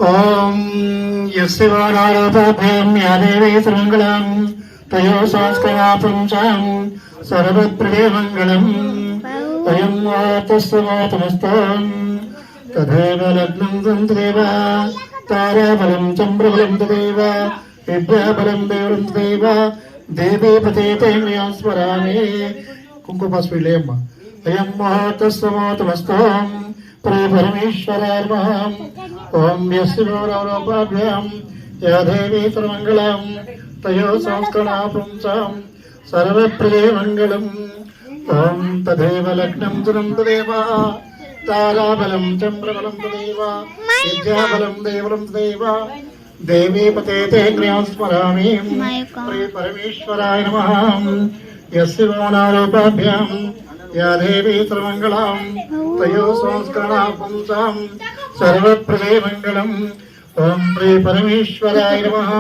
ఓం యస్వానారోపాభ్యాం yeah దేవీ సర్వమంగళం తయో సంస్కరాపుంసాం సర్వప్రదే మంగళం అయం వాతస్వమాతమస్తాం తథైవ లగ్నం తంతదేవ తారాబలం చంద్రబలం తదేవ విద్యాబలం దేవరం తదేవ దేవీ పతేతే స్మరామి. కుంకుమ స్వీలేమ్మ. అయం వాతస్వమాతమస్తాం ప్రే పరమేశ్వరార్మహం. ఓం యస్వానారోపాభ్యాం యా దేవీ సర్వమంగళం తయో సంస్కరాపుంసాం సర్వప్రదే మంగళం. ఓం తథైవ లగ్నం తదేవ తారాబలం చంద్రబలం తదేవ విద్యాబలం దేవరం తదేవ దేవీ పతేతే స్మరామి. ప్రే పరమేశ్వరాయ నమః. యస్వానారోపాభ్యాం యా దేవీ సర్వమంగళం తయో సంస్కరాపుంసాం సర్వప్రదే మంగళం. ఓం ప్రే పరమేశ్వరాయ నమః.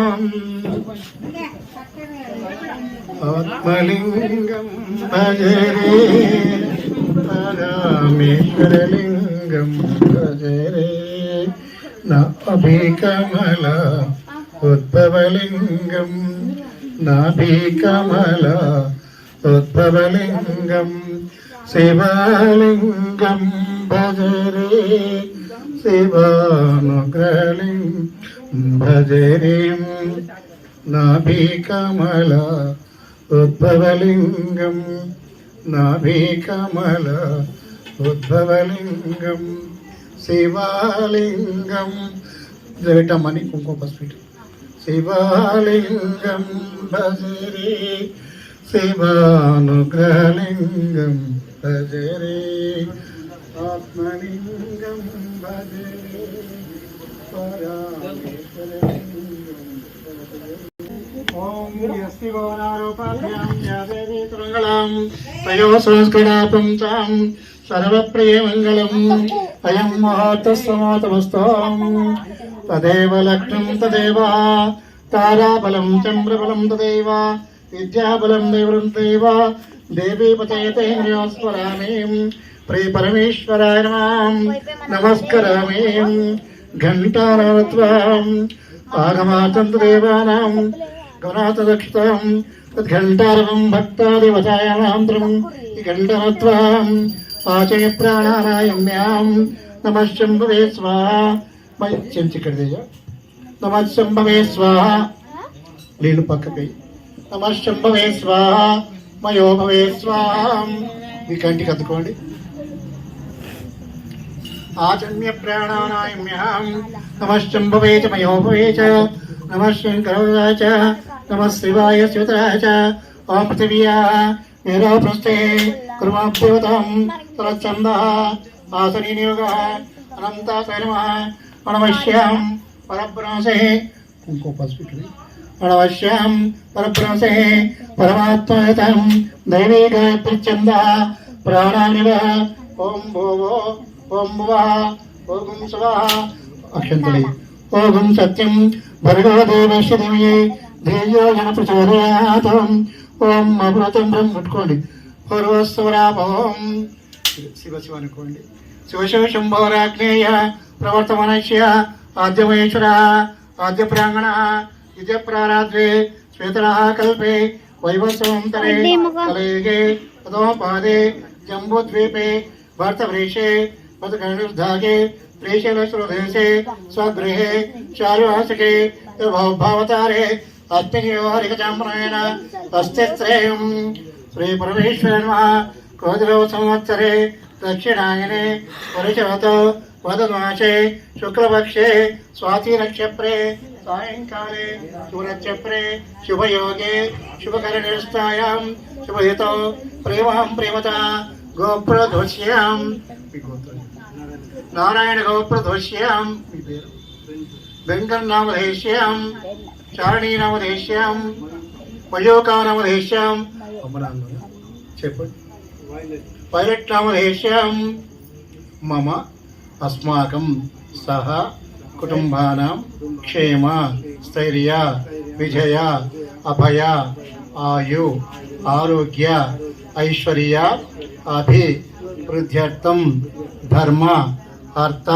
ఆత్మలింగం భజరే పరమేశ్వరలింగం భజరే నాభికమల ఉద్భవలింగం నాభికమల ఉద్భవలింగం శివలింగం భజరే శివానుగ్రహలింగం భజరే నాభికమల ఉద్భవలింగం నాభికమల ఉద్భవలింగం శివలింగం జగటమని కుంకుమ స్వీట్. శివలింగం భజరే శివానుగ్రహలింగం భజరే ఆత్మలింగం భజరే పరమేశ్వరలింగం భజరే. ఓం యస్వానారోపాభ్యాం యా దేవీ సర్వమంగళం తయో సంస్కరాపుంసాం సర్వప్రియ మంగళం. అయం మహాతస్సమాతమస్తాం తదేవ లగ్నం తదేవ తారాబలం చంద్రబలం తదేవ విద్యాబలం దేవరం తదేవ దేవీ పతేతే స్మరామి. ప్రే పరమేశ్వరాయ నమః. నమస్కరామి. ఘంటానాత్వాం ఆగమాతంత్రదేవానాం గమనాథదక్షితాం తద్ఘంటారవం భక్తాదివచాయామాంత్రం ఈ ఘంటనత్వాం ఆచయ ప్రాణానాయమ్యాం. నమః శంభవే స్వాహా. చెంచికడదేయ. నమః శంభవే స్వాహా. నీళ్ళు పక్కకి. నమః శంభవే స్వాహా మయో భవే స్వాహా. మీ కంటికి అద్దుకోండి. ఆచమ్య ప్రాణానాయమ్యాం. నమః శంభవే చ మయో భవే చ. నమః శంకరాయ చ. నమః శివాయ శివతరాయ చ. ఓం పృథివ్యా మేరా పృష్ఠే కుర్మాభ్యుతం తరచ్చందః ఆసనీ నియోగః అనంతాయ నమః. అణవశ్యాం పరబ్రహ్మసే కుంకుమ పసుపు. అణవశ్యాం పరబ్రహ్మసే పరమాత్మయతం దైవీ గాయత్రిఛందః ప్రాణానివ. ఓం భూవో ఓం భువః ఓం స్వః. అక్షంతలే. ఓం సత్యం భర్గో దేవస్య ధీమహి ధియో యన ప్రచోదయాత్. ఓం అమృతం బ్రహ్మ ముట్టుకోండి. పూర్వస్వరాభవం శివ శివ అనుకోండి. శివశివ శంభోరాగ్నేయ ప్రవర్తమానస్య ఆద్యమహేశ్వర ఆద్య ప్రాంగణ విద్య ప్రారాధ్వే శ్వేతరః కల్పే వైవస్వంతరే కలయుగే ప్రథమపాదే జంబూద్వీపే భర్తవృషే పదకర్ణుర్ధాగే ప్రేషలశ్రుదేశే స్వగృహే చారుహాసికే భావతారే అస్మిన్యోహరికచామ్రాయణ అస్తిత్రేయం. శ్రీ పరమేశ్వర నమః. క్రోధరవ సంవత్సరే దక్షిణాయనే వరుషవతో వదమాసే శుక్లపక్షే స్వాతి నక్షత్రే సాయంకాలే శూరచక్రే శుభయోగే శుభకరణిస్తాయాం శుభహితో ప్రేమహం ప్రేమత గోప్రధ్వశ్యాం. నారాయణ గోప్రధ్వశ్యాం. మీ పేరు వెంకన్నామధేశ్యాం చారణీనామధేశ్యాం వయోకానామధేశ్యాం. చెప్పండి. పైలట్ నామధేశ్యాం. మమ అస్మాకం సహ కుటుంబానాం క్షేమ స్థైర్య విజయ అభయ ఆయు ఆరోగ్య ఐశ్వర్య అభివృద్ధ్యర్థం ధర్మ అర్థ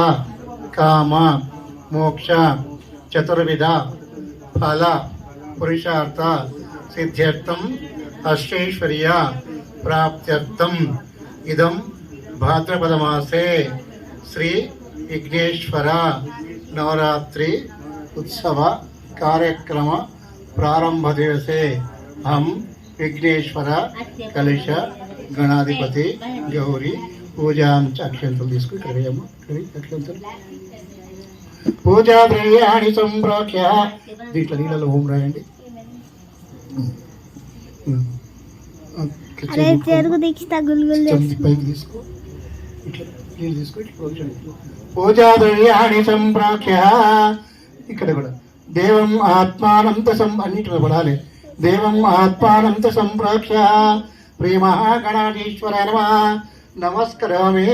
కామ మోక్ష చతుర్విధ ఫల పురుషార్థ సిద్ధ్యర్థం అష్టైశ్వర్య ప్రాప్త్యర్థం ఇదం భాద్రపదమాసే శ్రీ విఘ్నేశ్వర నవరాత్రి उत्सव कार्यक्रम प्रारंभ दिवसे हम विघ्नेश्वर कलश गणाधिपति गौरी पूजा अक्षंतल पूजा द्रव्याणि संप्रोक्ष्य దీంట్లో నీళ్ళలో ఓం రాయండి. పైకి తీసుకో, ఇట్లా నీళ్ళు తీసుకో, ఇట్లా పూజా ద్రవ్యాణి సంప్రోక్ష్య ఇక్కడ కూడా దేవం ఆత్మానంత అన్నిటిలో పడాలి. దేవం ఆత్మానంత సంప్రోక్ష్య ప్రియమహాగణాధీశ్వర నమః నమస్కరోమి.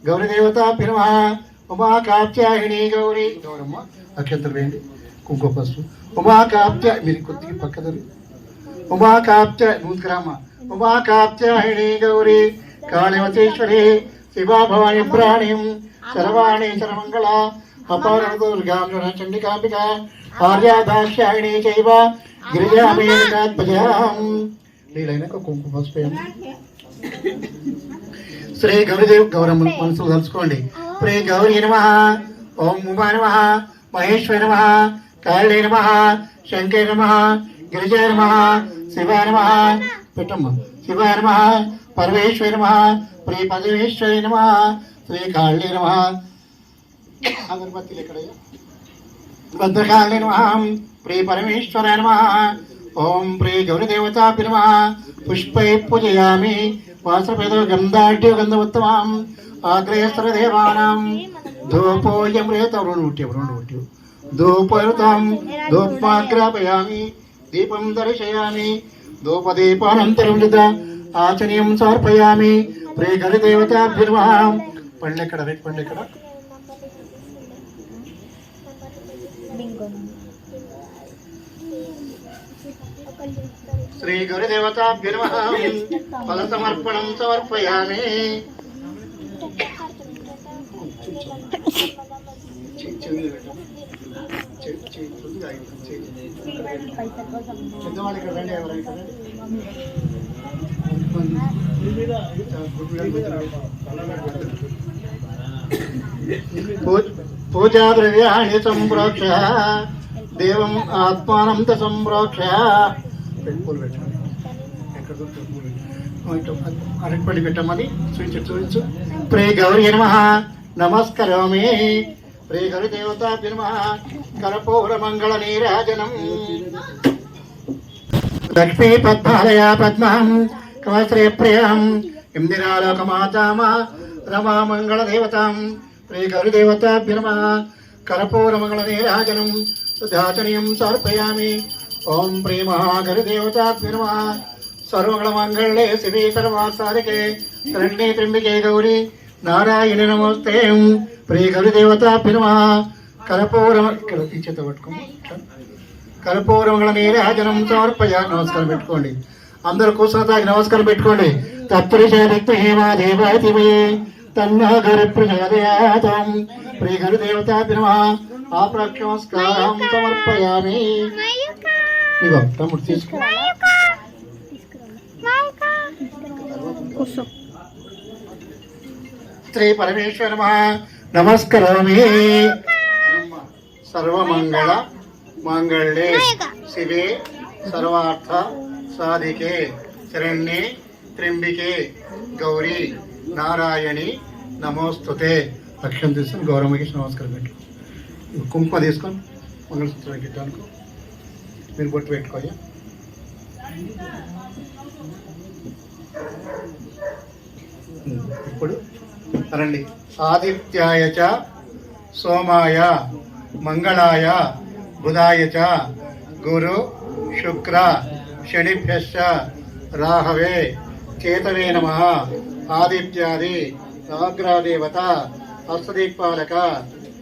గౌరీదేవతాభ్యో నమః. ఉమా కాత్యాయని గౌరీ గౌరమ్మ అక్షంతలు వేయండి, కుంకుమ పసుపు. ఉమా కాత్య మీరు కొద్దిగా పక్కదరు. ఉమా కాత్య నూత్గ్రామ ఉమా కాత్యాయని గౌరీ కాళివతీశ్వరి శివా భవాని ప్రాణిం సర్వాణి సర్వమంగళ అపారదుర్గాం చండికాంబిక ఆర్యాదాక్షాయణి చైవ గిరిజామేకాత్మజాం. నీలైన కుంకుమ పసుపు. శ్రీ గౌరీదేవ్ గౌరమ్మ మనసులో తలుచుకోండి. శ్రీ గౌరీ నమః. ఓం ఉమా నమః. మహేశ్వర నమః. కాళీ నమః. శంకర నమః. గిరిజా నమః. శివాయ నమః. పెట్టమ్మ. శివాయ నమః. పరమేశ్వర నమః. శ్రీ పరమేశ్వరి నమః. శ్రీ కాళీ నమః. అగరబత్తిలు ఎక్కడయ్యా? భద్రకాళి నమః. శ్రీ పరమేశ్వర నమః. ఓం శ్రీ గౌరీదేవతాభ్యో నమః. పుష్పై పూజయామి. వాసపేదో గంధాఢ్య గంధోత్తమాం ఆగ్రేసర దేవానాం ధూపోయం రేతవృణుట్య ధూపరుతాం ధూపాగ్రాపయామి. దీపం దర్శయామి. ధూపదీపానంతరం ఆచర్యం సమర్పయామి. శ్రీ గౌరీదేవతాభ్యో నమః. పండ్లెక్కడ రేట్ పండ్లెక్కడ? శ్రీ గురుదేవతాభ్యో నమః. ఫల సమర్పణం సమర్పయామి. పూజా ద్రవ్యాణి సంప్రోక్ష్య దేవం ఆత్మానంత సంప్రోక్ష్య. అరటిపండి పెట్టమని చూపించు. ప్రే గౌరీ నమః. నమస్కరోమి. ప్రే గౌరీదేవతాభ్యో నమః. కర్పూర మంగళ నీరాజనం. లక్ష్మీ పద్మాలయ పద్మం కమశ్రీ ప్రియం ఇందిరాలోకమాతామ రమా మంగళ దేవతాం. ప్రే గౌరీదేవతాభ్యో నమః. కర్పూర మంగళ నీరాజనం సుధాచనీయం సమర్పయామి. ఓం ప్రే మహాగరుదేవతాభ్యో నమః. సర్వమంగళే శివే సర్వాసారికే శరణ్యే త్ర్యంబకే గౌరీ నారాయణి నమస్తే. ప్రే గౌరీదేవతాభ్యో నమః. కర్పూరమంగళ నీరాజనం సమర్పయామి. నమస్కారం పెట్టుకోండి. అందరూ కూర్చొని తాగి నమస్కారం పెట్టుకోండి. తత్పురుషేవాధిమయే తన్నో గౌరీ ప్రచోదయాత్. ప్రే గౌరీదేవతాభ్యో నమః. ఆప్రాక్షమస్కారం సమర్పయామి. ఇగో తమ్ముడు తీసుకో. శ్రీ పరమేశ్వర నమః. నమస్కరోమి. సర్వమంగళ మంగళే శివే సర్వార్థ సాధికే శరణ్యే త్ర్యంబకే గౌరీ నారాయణి నమోస్తుతే. అక్షం తీసుకొని గౌరమ్మకి నమస్కారం పెట్టు. కుంకుమ తీసుకొని మంగళసూత్రం పెట్టానుకో. మీరు బొట్టు పెట్టుకోయా. ఇప్పుడు రండి. ఆదిత్యాయ చ సోమాయ మంగళాయ బుధాయ చ గురు శుక్ర శనిభ్యశ్చ రాహవే కేతవే నమః. ఆదిత్యాది నవగ్రహదేవత హస్తదీపాలక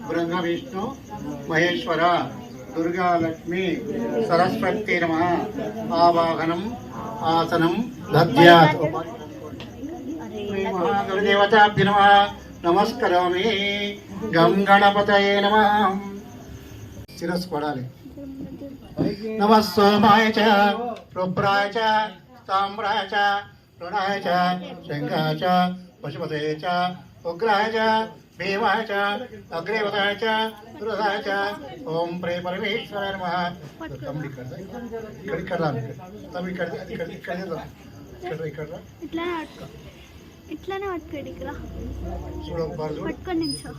బ్రహ్మ విష్ణు మహేశ్వర దుర్గా లక్ష్మి సరస్వతి నమః. ఆవాహనం ఆసనం దద్యాత్. శ్రీ మహాగరుదేవతాభ్యో నమః. నమస్కరోమి. గం గణపతయే నమః. శిరస్సు పడాలి. నమః సోమాయ చ రుద్రాయ చ తామ్రాయ చ రుణాయ చ శంఖాయ చ పశుపతయే చ ఉగ్రాయ చ భీమాయ చ అగ్రేవతాయ చ దుర్గాయ చ. ఓం ప్రే పరమేశ్వరాయ నమః. తమ్ముడు ఇక్కడ ఇక్కడ రా. తమ్ముడు ఇక్కడ ఇక్కడ ఇక్కడ ఇక్కడ ఇట్లానే పట్టుకోండి ఇక్కడ చూడు పట్టుకొని నించో.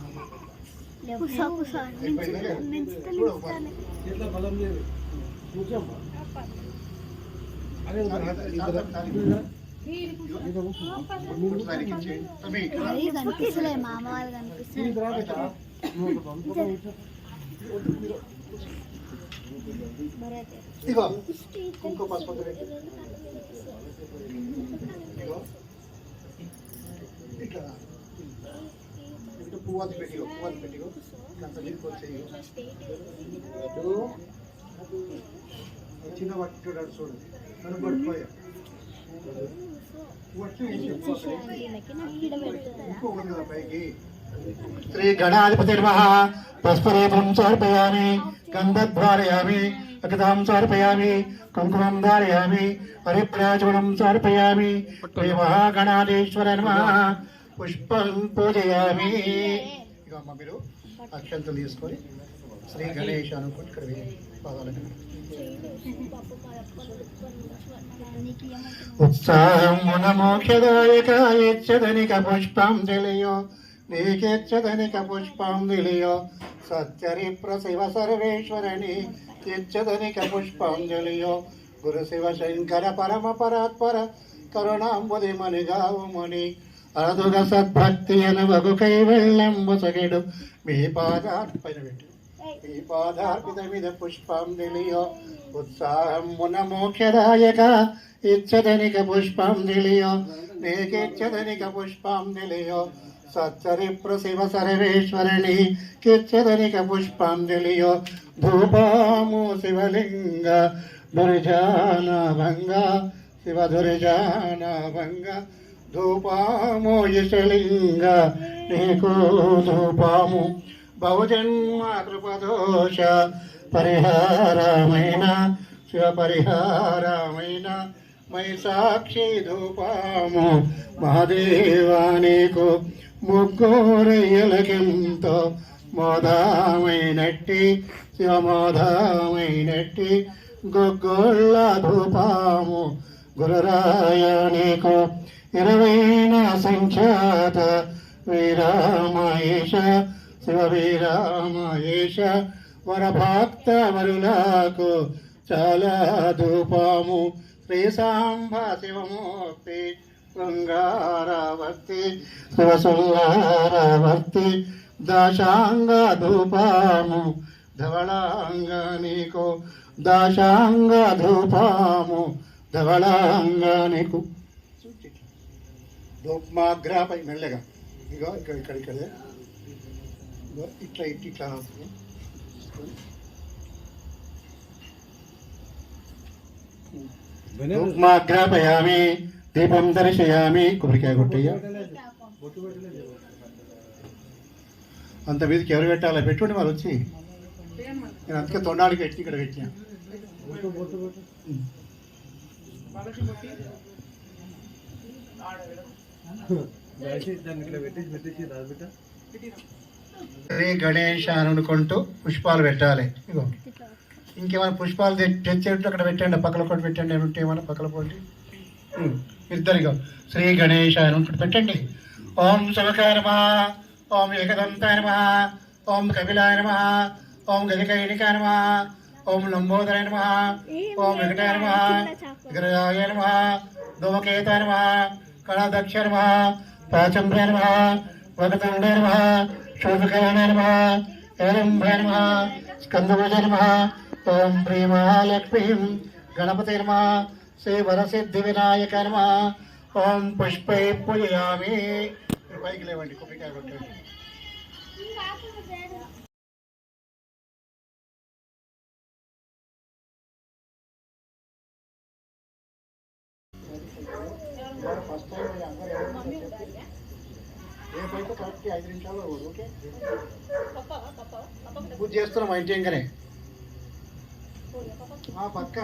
కుసా కుసా నించుతానే. కనిపిస్తలే మామ వాళ్ళు కనిపిస్తారు. ఇగో కుంకుమ పసుపు ఇట్లా పువ్వు పెట్టిగో పువ్వు పెట్టిగో అంత నీకు వచ్చేయి. చిన్న వట్టి చూడాడు చూడు నన్ను పడిపోయా పైకి. శ్రీ గణాధిపతి నమః. పుష్పరేపం సమర్పయామి, గంధద్వారయామి, అక్షతాం సమర్పయామి, కుంకుమం ధారయామి, హరిప్రాచూర్ణం సమర్పయామి. శ్రీ మహాగణాధీశ్వరాయ నమః. పుష్పం పూజయామి. ఇక అమ్మ మీరు అక్షంతలు తీసుకొని శ్రీ గణేష్ అనుకుంటే ఇక్కడ పాదాలకు ఉత్సాహమున మోక్షదాయకాయచ్చదనిక పుష్పాంజలియో నీకెచ్చదనిక పుష్పాంజలియో సత్యరిప్ర శివ సర్వేశ్వరణి యచ్చదనిక పుష్పాంజలియో గురు శివ శంకర పరమ పరాత్పర కరుణాంబుది మణిగావుముని అదుగ సద్భక్తి అనవగు కైవెళ్ళంబుసగెడు మీ పాదార్పణ పెట్టు. మీ పాదార్పిత మీద పుష్పాంజలియో ఉత్సాహమున మోక్షదాయక ఇచ్చదనిక పుష్పాంజలియో నీకిచ్చదనిక పుష్పాంజలియో సచ్చరిప్ర శివ సర్వేశ్వరణి కిచ్చదనిక పుష్పాంజలియో ధూపాము శివలింగ దుర్జానభంగ శివ దుర్జానభంగ ధూపాము యశలింగ నీకు ధూపాము బహుజన్మ కృపదోష పరిహారమైన శివ పరిహారమైన మై సాక్షి ధూపాము మహాదేవా నీకు ముగ్గురయ్యలకెంతో మోదామైనట్టి శివ మోదామైనట్టి గొగ్గొళ్ళ ధూపాము గురురాయ నీకు 20 సంఖ్యాత వీరామయేష శివ వీరామయేష వరభక్త వరులకు చాలా ధూపము శ్రీ సాంబ శివమూర్తి శృంగారవర్తి శివ శృంగారవర్తి దాశాంగ ధూపము ధవళాంగ నీకు దాశాంగ ధూపము ధవళాంగ నీకు ధూప్మాగ్రపై మెల్లగా ఇగో ఇక్కడ ఇక్కడ ఇక్కడే ఇట్లా ఇట్లా ఇట్లా ధూప్మాగ్రపయామి దీపం దర్శయామి కొబ్బరికాయ కొట్టయ్యా అంత మీదకి ఎవరు పెట్టాలా పెట్టుకోండి వాళ్ళు వచ్చి నేను అందుకే తొండాడికి పెట్టి ఇక్కడ పెట్టా శ్రీ గణేష్ అని అనుకుంటూ పుష్పాలు పెట్టాలి ఇగో ఇంకేమైనా పుష్పాలు తెచ్చేట్టు అక్కడ పెట్టండి పక్కల ఒకటి పెట్టండి అని ఉంటే ఏమైనా పక్కల పోటీ ఇద్దరిగా శ్రీ గణేష్ అని అనుకుంటూ పెట్టండి ఓం శివకాయ నమః ఓం ఏకదంతాయ నమః ఓం కపిలాయ నమః ఓం గజకైనికాయ నమః ఓం లంబోదరాయ నమః ఓం వెంకటాయ నమః విగ్రహాయ నమః ధూమకేతాయ నమః కళాదక్షాయ నమః ప్రాచంభ్యాయ నమః వదతండాయ నమః శోభకాయ నమః ఏలంభాయ నమః స్కందభుజాయ నమః ఓం ప్రేమహాలక్ష్మీం గణపతే నమః శ్రీ వరసిద్ధి వినాయకాయ నమః ఓం పుష్పై పూజయామి పైకి లేవండి కొబ్బరికాయ కొట్టండి ఫస్ట్ టైం అందరూ ఏ పైకి ఓకే 5 నిమిషాలు ఓకే పూజ చేస్తున్నాం మా ఇంటి ఇంకనే పక్క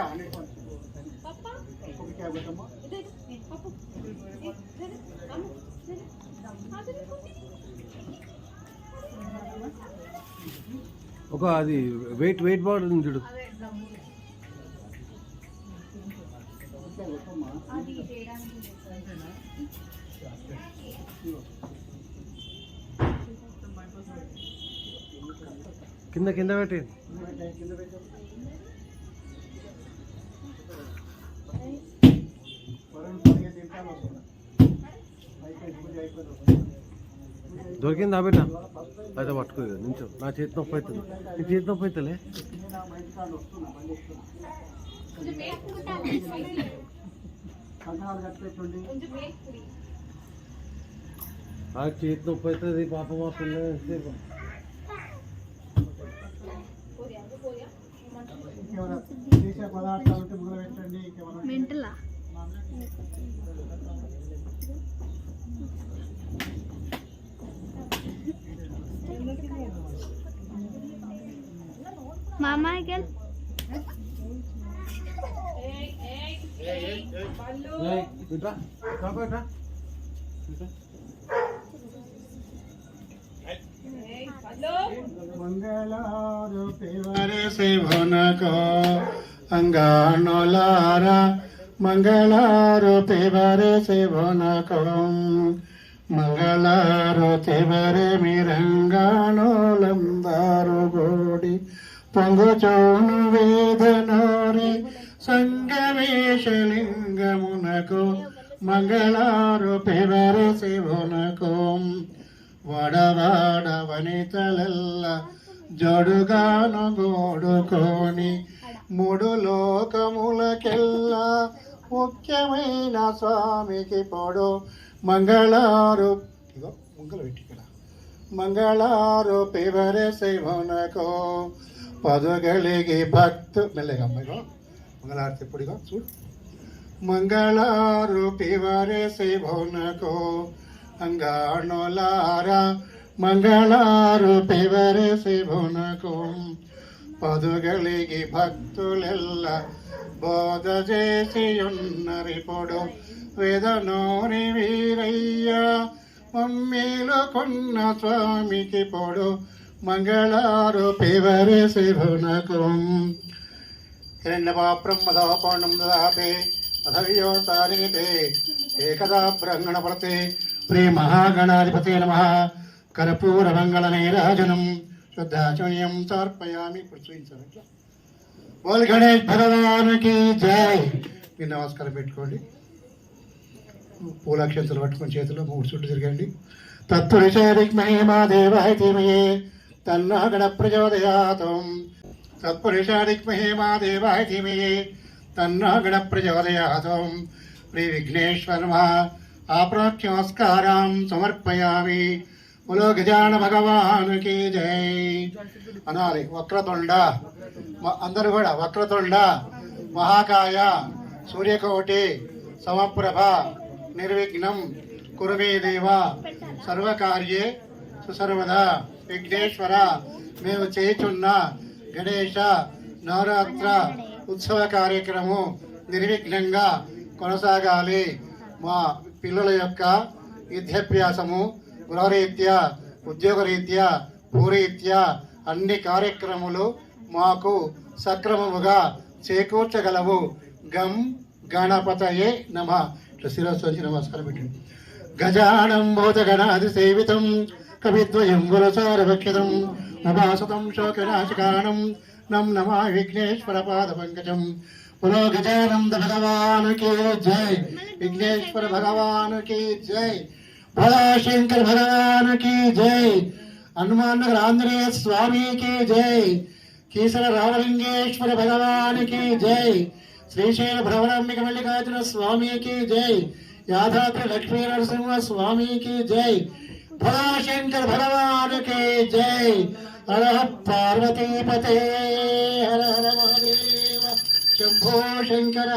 ఒక అది వెయిట్ వెయిట్ బాటిల్ ఉంది చూడు. కింద కింద పెట్టి దొరికిందా బిడ్డ? అయితే పట్టుకో నించో. నా చేతి నొప్పి అవుతుంది. నీ చేతి నొప్పి అవుతుందిలే. ఆ చేతి నొప్పి అవుతుంది పాప మా పిల్ల. మెంటలా మామాయిగల్ మంగళారూపేవరసేవనకో అంగానోలారా మంగళారూపేవరసేవనకో మంగళారూపేవరే మిరంగానోలందారు గోడి పొంగుచోను వేదనోరి సంగమేశలింగమునకు మంగళారూపేవరసేవనకో వడవాడ వనితలెల్ల జడుగాను గోడుకోని మూడు లోకములకెల్లా ముఖ్యమైన స్వామికి పొడు మంగళారు ఇగో ముంగలు పెట్టి ఇక్కడ మంగళారూపేవరే శివునకో పదుగలిగి భక్తు మెల్లగా అమ్మాయిగో మంగళారతి ఇప్పుడుగో చూడు మంగళారూపేవరే శివునకో అంగాణులారా మంగళారూపేవరే శివునకు పదుగలిగి భక్తులెల్ల బోధ చేసి ఉన్నరిపుడు వేదనోని వీరయ్య మమ్మీలు కొన్న స్వామికి పొడు మంగళారూపేవరే శివునకు హిరణ్యపాప్రహ్మదో పౌర్ణం దదాపే అధవ్యో తారిణితే ఏకదా బ్రహ్మణపడతే శ్రీ మహాగణాధిపతే నమః కర్పూర మంగళ నీరాజనం శుద్ధాచమనీయం సమర్పయామి. ఇప్పుడు చూపించారు బోల్ గణేష్ భగవానికి జై. మీరు నమస్కారం పెట్టుకోండి. పూలాక్షంతలు పట్టుకొని చేతిలో 3 చుట్టూ తిరగండి. తత్పురుషాదిగ్మహే మా దేవాయ ధీమహే తన్నో గణ ప్రచోదయాతం. తత్పురుషాదిగ్మహే మా దేవాయ ధీమహే తన్నో గణ ప్రచోదయాతం. శ్రీ విఘ్నేశ్వర ఆప్రోక్ష్య నమస్కారం సమర్పయామి. బోలో గజాన భగవానుకి జై అనాలి. వక్రతుండ అందరూ కూడా వక్రతుండ మహాకాయ సూర్యకోటి సమప్రభ నిర్విఘ్నం కురుమే దేవ సర్వకార్యే సుసర్వదా. విఘ్నేశ్వర మేము చేయుచున్న గణేశ నవరాత్ర ఉత్సవ కార్యక్రమం నిర్విఘ్నంగా కొనసాగాలి. మా పిల్లల యొక్క విద్యాభ్యాసము గృహరీత్యా ఉద్యోగరీత్యా భూరీత్యా అన్ని కార్యక్రమాలు మాకు సక్రమముగా చేకూర్చగలవు. గం గణపతయే నమః. శిరస్సు నమస్కారం పెట్టండి. గజానం భూతగణాది సేవితం కవిద్వయం గురసారభక్షితం ఉపాసతం శోకనాశకానం నం నమా విఘ్నేశ్వర పాద పంకజం. బోలో గజానంద భగవాన్ की जय. विघ्नेश्वर भगवान की जय. भोला शंकर भगवान की जय. हनुमान नगर आंजनेय स्वामी की जय. कीसर रामलिंगेश्वर भगवान की जय. श्रीशैल भ्रवरम्बिक मल्लिकार्जुन स्वामी की जय. यादाद्रि लक्ष्मी नरसिंह स्वामी की जय. भोला शंकर भगवान की जय. हर पार्वती पते हर हर महादेव शंभो शंकर.